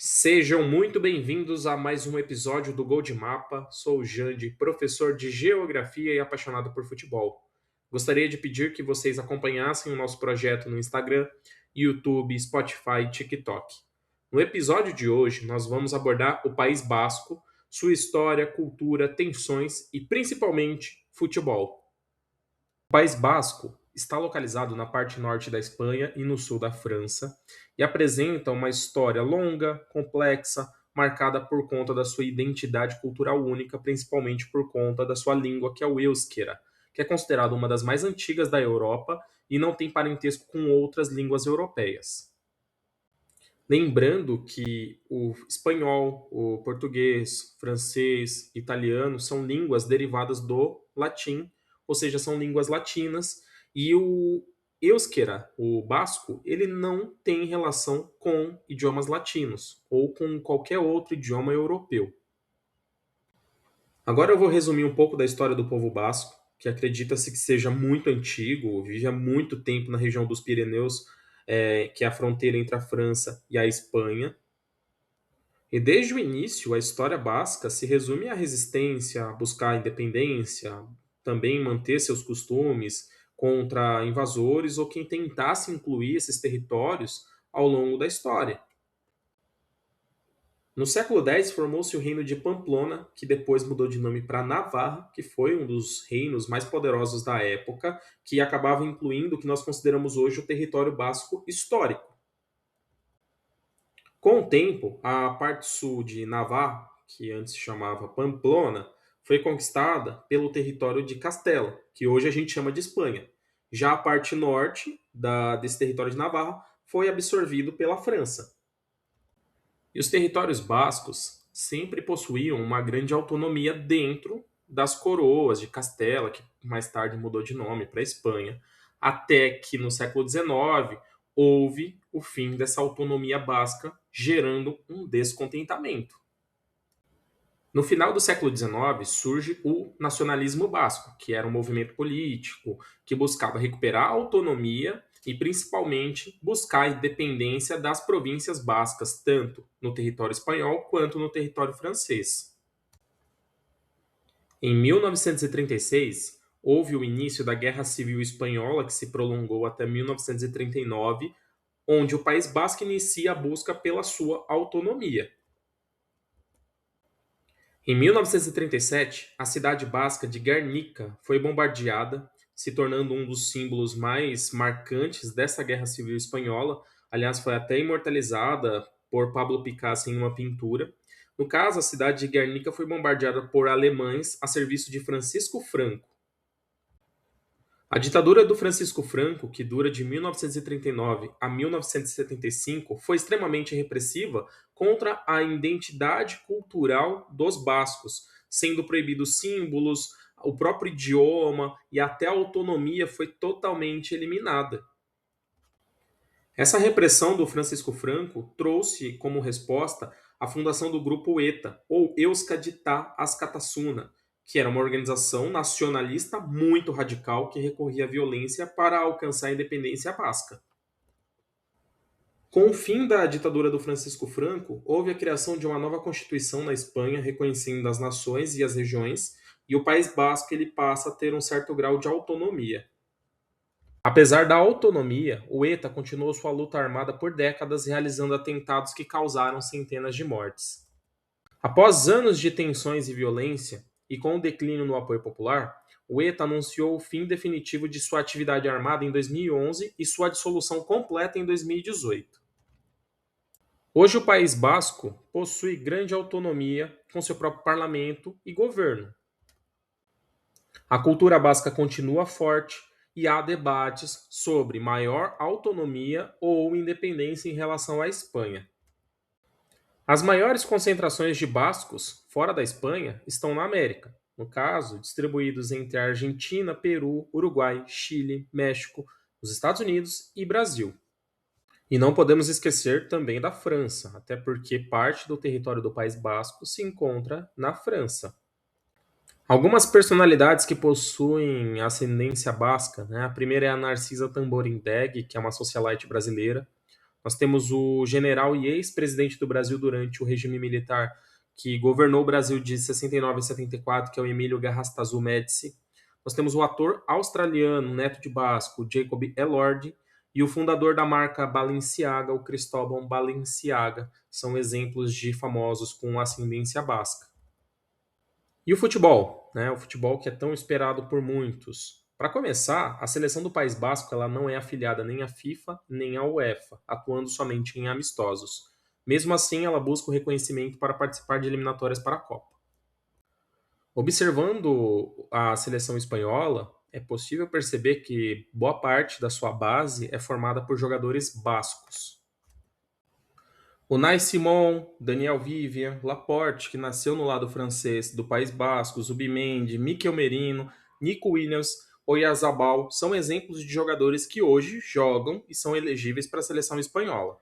Sejam muito bem-vindos a mais um episódio do Gol de Mapa. Sou o Jande, professor de Geografia e apaixonado por futebol. Gostaria de pedir que vocês acompanhassem o nosso projeto no Instagram, YouTube, Spotify e TikTok. No episódio de hoje, nós vamos abordar o País Basco, sua história, cultura, tensões e principalmente futebol. O País Basco está localizado na parte norte da Espanha e no sul da França e apresenta uma história longa, complexa, marcada por conta da sua identidade cultural única, principalmente por conta da sua língua, que é o euskera, que é considerada uma das mais antigas da Europa e não tem parentesco com outras línguas europeias. Lembrando que o espanhol, o português, francês, italiano são línguas derivadas do latim, ou seja, são línguas latinas, e o euskera, o basco, ele não tem relação com idiomas latinos ou com qualquer outro idioma europeu. Agora eu vou resumir um pouco da história do povo basco, que acredita-se que seja muito antigo, vive há muito tempo na região dos Pirineus, que é a fronteira entre a França e a Espanha. E desde o início, a história basca se resume à resistência, a buscar a independência, também manter seus costumes contra invasores ou quem tentasse incluir esses territórios ao longo da história. No século X formou-se o reino de Pamplona, que depois mudou de nome para Navarra, que foi um dos reinos mais poderosos da época, que acabava incluindo o que nós consideramos hoje o território basco histórico. Com o tempo, a parte sul de Navarra, que antes se chamava Pamplona, foi conquistada pelo território de Castela, que hoje a gente chama de Espanha. Já a parte norte desse território de Navarra foi absorvido pela França. E os territórios bascos sempre possuíam uma grande autonomia dentro das coroas de Castela, que mais tarde mudou de nome para Espanha, até que no século XIX houve o fim dessa autonomia basca, gerando um descontentamento. No final do século XIX surge o nacionalismo basco, que era um movimento político que buscava recuperar a autonomia e principalmente buscar a independência das províncias bascas, tanto no território espanhol quanto no território francês. Em 1936, houve o início da Guerra Civil Espanhola, que se prolongou até 1939, onde o País Basco inicia a busca pela sua autonomia. Em 1937, a cidade basca de Guernica foi bombardeada, se tornando um dos símbolos mais marcantes dessa Guerra Civil Espanhola. Aliás, foi até imortalizada por Pablo Picasso em uma pintura. No caso, a cidade de Guernica foi bombardeada por alemães a serviço de Francisco Franco. A ditadura do Francisco Franco, que dura de 1939 a 1975, foi extremamente repressiva contra a identidade cultural dos bascos, sendo proibidos símbolos, o próprio idioma e até a autonomia foi totalmente eliminada. Essa repressão do Francisco Franco trouxe como resposta a fundação do grupo ETA, ou Euskadi-Ta Askatasuna, que era uma organização nacionalista muito radical que recorria à violência para alcançar a independência basca. Com o fim da ditadura do Francisco Franco, houve a criação de uma nova constituição na Espanha, reconhecendo as nações e as regiões, e o País Basco ele passa a ter um certo grau de autonomia. Apesar da autonomia, o ETA continuou sua luta armada por décadas, realizando atentados que causaram centenas de mortes. Após anos de tensões e violência, e com o declínio no apoio popular, o ETA anunciou o fim definitivo de sua atividade armada em 2011 e sua dissolução completa em 2018. Hoje o País Basco possui grande autonomia com seu próprio parlamento e governo. A cultura basca continua forte e há debates sobre maior autonomia ou independência em relação à Espanha. As maiores concentrações de bascos fora da Espanha estão na América, no caso, distribuídos entre a Argentina, Peru, Uruguai, Chile, México, os Estados Unidos e Brasil. E não podemos esquecer também da França, até porque parte do território do País Basco se encontra na França. Algumas personalidades que possuem ascendência basca, né? A primeira é a Narcisa Tamborindeg, que é uma socialite brasileira. Nós temos o general e ex-presidente do Brasil durante o regime militar, que governou o Brasil de 69 a 74, que é o Emílio Garrastazu Médici. Nós temos o ator australiano, neto de Basco, Jacob Elord, e o fundador da marca Balenciaga, o Cristóbal Balenciaga. São exemplos de famosos com ascendência basca. E o futebol, né? O futebol que é tão esperado por muitos. Para começar, a seleção do País Basco ela não é afiliada nem à FIFA nem à UEFA, atuando somente em amistosos. Mesmo assim, ela busca o reconhecimento para participar de eliminatórias para a Copa. Observando a seleção espanhola, é possível perceber que boa parte da sua base é formada por jogadores bascos. Unai Simon, Daniel Vivian, Laporte, que nasceu no lado francês do País Basco, Zubimendi, Mikel Merino, Nico Williams, Oyarzabal são exemplos de jogadores que hoje jogam e são elegíveis para a seleção espanhola.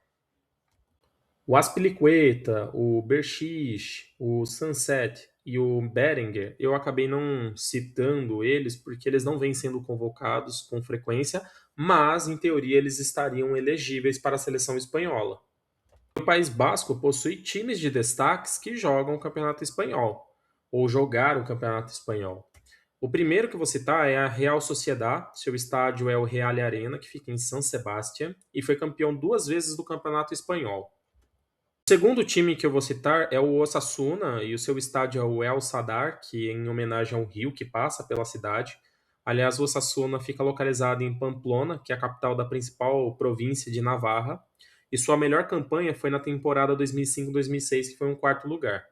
O Azpilicueta, o Berchiche, o Sunset e o Berenguer, eu acabei não citando eles porque eles não vêm sendo convocados com frequência, mas em teoria eles estariam elegíveis para a seleção espanhola. O País Basco possui times de destaques que jogam o Campeonato Espanhol, ou jogaram o Campeonato Espanhol. O primeiro que vou citar é a Real Sociedad, seu estádio é o Real Arena, que fica em San Sebastián, e foi campeão 2 vezes do Campeonato Espanhol. O segundo time que eu vou citar é o Osasuna, e o seu estádio é o El Sadar, que é em homenagem ao rio que passa pela cidade. Aliás, o Osasuna fica localizado em Pamplona, que é a capital da principal província de Navarra, e sua melhor campanha foi na temporada 2005-2006, que foi um quarto lugar.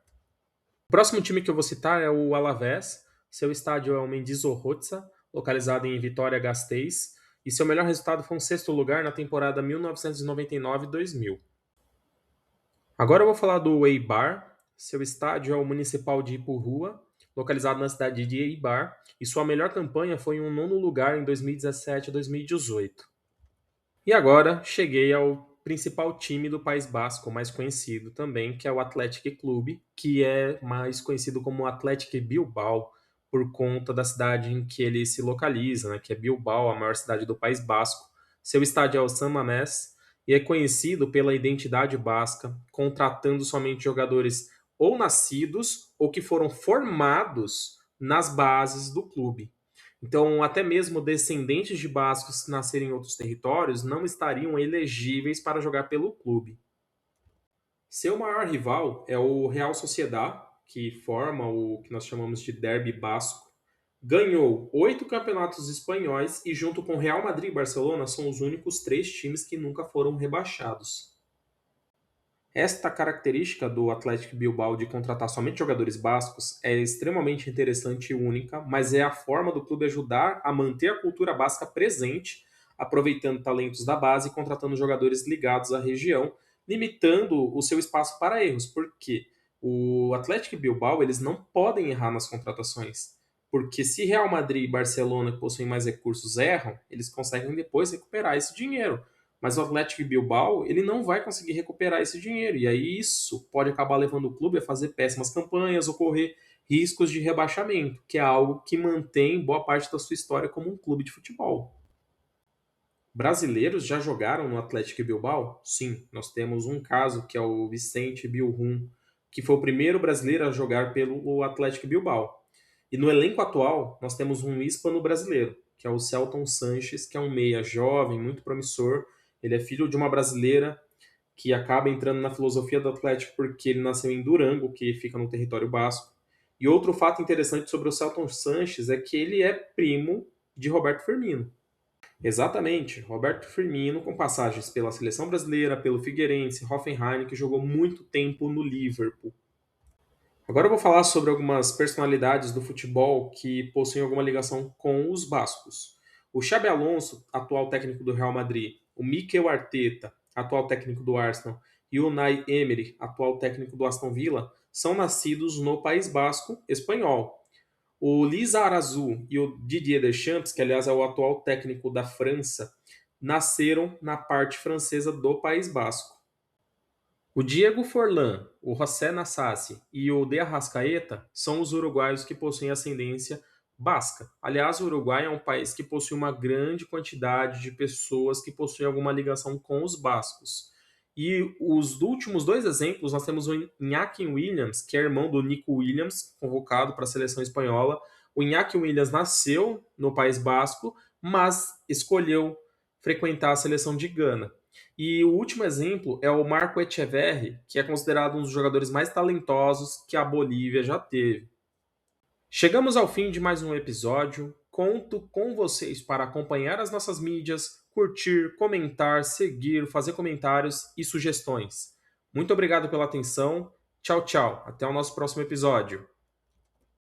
O próximo time que eu vou citar é o Alavés, seu estádio é o Mendizorroza, localizado em Vitória-Gasteiz, e seu melhor resultado foi um sexto lugar na temporada 1999-2000. Agora eu vou falar do Eibar. Seu estádio é o Municipal de Ipurúa, localizado na cidade de Eibar, e sua melhor campanha foi um nono lugar em 2017 e 2018. E agora cheguei ao principal time do País Basco, mais conhecido também, que é o Athletic Clube, que é mais conhecido como Athletic Bilbao, por conta da cidade em que ele se localiza, né, que é Bilbao, a maior cidade do País Basco. Seu estádio é o San Mamés e é conhecido pela identidade basca, contratando somente jogadores ou nascidos ou que foram formados nas bases do clube. Então, até mesmo descendentes de bascos que nasceram em outros territórios não estariam elegíveis para jogar pelo clube. Seu maior rival é o Real Sociedad, que forma o que nós chamamos de Derby Basco. Ganhou 8 campeonatos espanhóis e, junto com Real Madrid e Barcelona, são os únicos 3 times que nunca foram rebaixados. Esta característica do Athletic Bilbao de contratar somente jogadores bascos é extremamente interessante e única, mas é a forma do clube ajudar a manter a cultura basca presente, aproveitando talentos da base e contratando jogadores ligados à região, limitando o seu espaço para erros, porque o Athletic Bilbao eles não podem errar nas contratações, porque se Real Madrid e Barcelona, que possuem mais recursos, erram, eles conseguem depois recuperar esse dinheiro. Mas o Atlético Bilbao, ele não vai conseguir recuperar esse dinheiro. E aí isso pode acabar levando o clube a fazer péssimas campanhas ou correr riscos de rebaixamento, que é algo que mantém boa parte da sua história como um clube de futebol. Brasileiros já jogaram no Atlético Bilbao? Sim, nós temos um caso que é o Vicente Bilhum, que foi o primeiro brasileiro a jogar pelo Atlético Bilbao. E no elenco atual, nós temos um hispano-brasileiro, que é o Celton Sanches, que é um meia jovem, muito promissor. Ele é filho de uma brasileira que acaba entrando na filosofia do Atlético porque ele nasceu em Durango, que fica no território basco. E outro fato interessante sobre o Celton Sanches é que ele é primo de Roberto Firmino. Exatamente, Roberto Firmino, com passagens pela seleção brasileira, pelo Figueirense, Hoffenheim, que jogou muito tempo no Liverpool. Agora eu vou falar sobre algumas personalidades do futebol que possuem alguma ligação com os bascos. O Xabi Alonso, atual técnico do Real Madrid, o Mikel Arteta, atual técnico do Arsenal, e o Unai Emery, atual técnico do Aston Villa, são nascidos no País Basco espanhol. O Lisa Arazu e o Didier Deschamps, que aliás é o atual técnico da França, nasceram na parte francesa do País Basco. O Diego Forlán, o José Nassassi e o De Arrascaeta são os uruguaios que possuem ascendência basca. Aliás, o Uruguai é um país que possui uma grande quantidade de pessoas que possuem alguma ligação com os bascos. E os últimos dois exemplos, nós temos o Iñaki Williams, que é irmão do Nico Williams, convocado para a seleção espanhola. O Iñaki Williams nasceu no País Basco, mas escolheu frequentar a seleção de Gana. E o último exemplo é o Marco Echeverri, que é considerado um dos jogadores mais talentosos que a Bolívia já teve. Chegamos ao fim de mais um episódio. Conto com vocês para acompanhar as nossas mídias, curtir, comentar, seguir, fazer comentários e sugestões. Muito obrigado pela atenção. Tchau, tchau. Até o nosso próximo episódio.